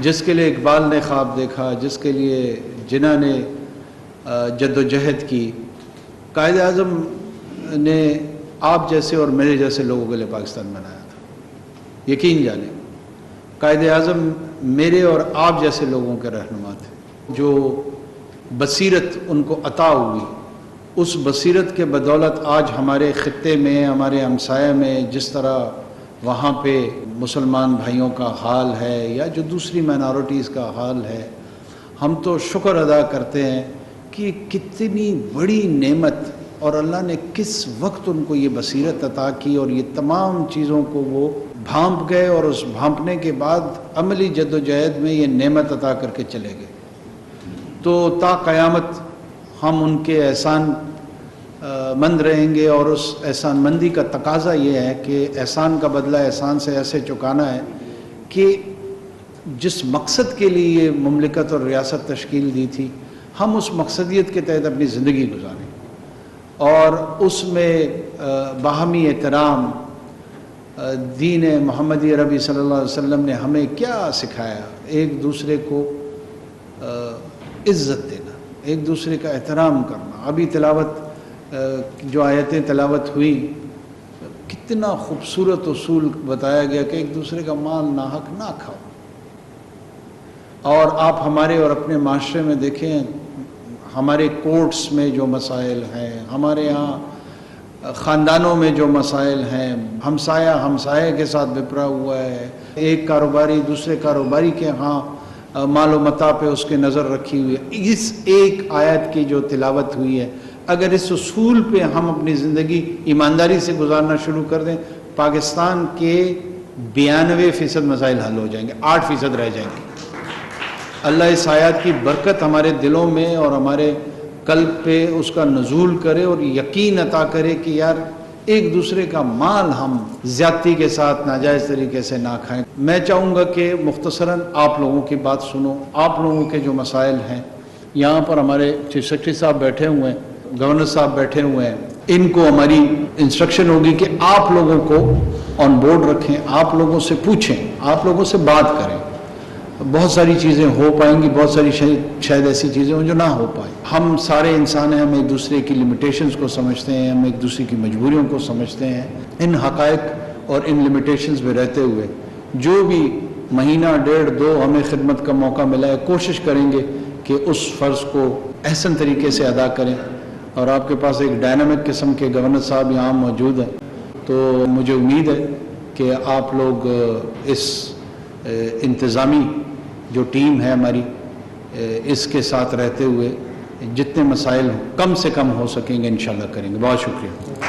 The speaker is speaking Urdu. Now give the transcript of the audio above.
جس کے لیے اقبال نے خواب دیکھا، جس کے لیے جناح نے جد و جہد کی، قائد اعظم نے آپ جیسے اور میرے جیسے لوگوں کے لیے پاکستان بنایا تھا۔ یقین جانیں قائد اعظم میرے اور آپ جیسے لوگوں کے رہنما تھے، جو بصیرت ان کو عطا ہوئی، اس بصیرت کے بدولت آج ہمارے خطے میں، ہمارے ہمسایہ میں جس طرح وہاں پہ مسلمان بھائیوں کا حال ہے یا جو دوسری مائنارٹیز کا حال ہے، ہم تو شکر ادا کرتے ہیں کہ کتنی بڑی نعمت، اور اللہ نے کس وقت ان کو یہ بصیرت عطا کی اور یہ تمام چیزوں کو وہ بھانپ گئے، اور اس بھانپنے کے بعد عملی جد و جہد میں یہ نعمت عطا کر کے چلے گئے۔ تو تا قیامت ہم ان کے احسان مند رہیں گے، اور اس احسان مندی کا تقاضا یہ ہے کہ احسان کا بدلہ احسان سے ایسے چکانا ہے کہ جس مقصد کے لیے یہ مملکت اور ریاست تشکیل دی تھی، ہم اس مقصدیت کے تحت اپنی زندگی گزاریں، اور اس میں باہمی احترام، دین محمدی عربی صلی اللہ علیہ وسلم نے ہمیں کیا سکھایا، ایک دوسرے کو عزت دینا، ایک دوسرے کا احترام کرنا۔ ابھی تلاوت جو آیتیں تلاوت ہوئی، کتنا خوبصورت اصول بتایا گیا کہ ایک دوسرے کا مال ناحق نہ کھاؤ۔ اور آپ ہمارے اور اپنے معاشرے میں دیکھیں، ہمارے کورٹس میں جو مسائل ہیں، ہمارے یہاں خاندانوں میں جو مسائل ہیں، ہمسایہ کے ساتھ بپرا ہوا ہے، ایک کاروباری دوسرے کاروباری کے ہاں مال و متاع پہ اس کے نظر رکھی ہوئی ہے۔ اس ایک آیت کی جو تلاوت ہوئی ہے، اگر اس اصول پہ ہم اپنی زندگی ایمانداری سے گزارنا شروع کر دیں، پاکستان کے 92% مسائل حل ہو جائیں گے، 8% رہ جائیں گے۔ اللہ اس آیات کی برکت ہمارے دلوں میں اور ہمارے قلب پہ اس کا نزول کرے، اور یقین عطا کرے کہ یار ایک دوسرے کا مال ہم زیادتی کے ساتھ ناجائز طریقے سے نہ کھائیں۔ میں چاہوں گا کہ مختصراً آپ لوگوں کی بات سنو، آپ لوگوں کے جو مسائل ہیں، یہاں پر ہمارے چیف سیکرٹری صاحب بیٹھے ہوئے ہیں، گورنر صاحب بیٹھے ہوئے ہیں، ان کو ہماری انسٹرکشن ہوگی کہ آپ لوگوں کو آن بورڈ رکھیں، آپ لوگوں سے پوچھیں، آپ لوگوں سے بات کریں۔ بہت ساری چیزیں ہو پائیں گی، بہت ساری شاید ایسی چیزیں ہوں جو نہ ہو پائیں۔ ہم سارے انسان ہیں، ہم ایک دوسرے کی لمیٹیشنز کو سمجھتے ہیں، ہم ایک دوسرے کی مجبوریوں کو سمجھتے ہیں۔ ان حقائق اور ان لمیٹیشنز میں رہتے ہوئے جو بھی مہینہ ڈیڑھ دو ہمیں خدمت کا موقع ملا ہے، کوشش کریں گے کہ اس فرض کو احسن طریقے سے ادا کریں۔ اور آپ کے پاس ایک ڈائنامک قسم کے گورنر صاحب یہاں موجود ہیں، تو مجھے امید ہے کہ آپ لوگ اس انتظامی جو ٹیم ہے ہماری، اس کے ساتھ رہتے ہوئے جتنے مسائل کم سے کم ہو سکیں گے انشاءاللہ کریں گے۔ بہت شکریہ۔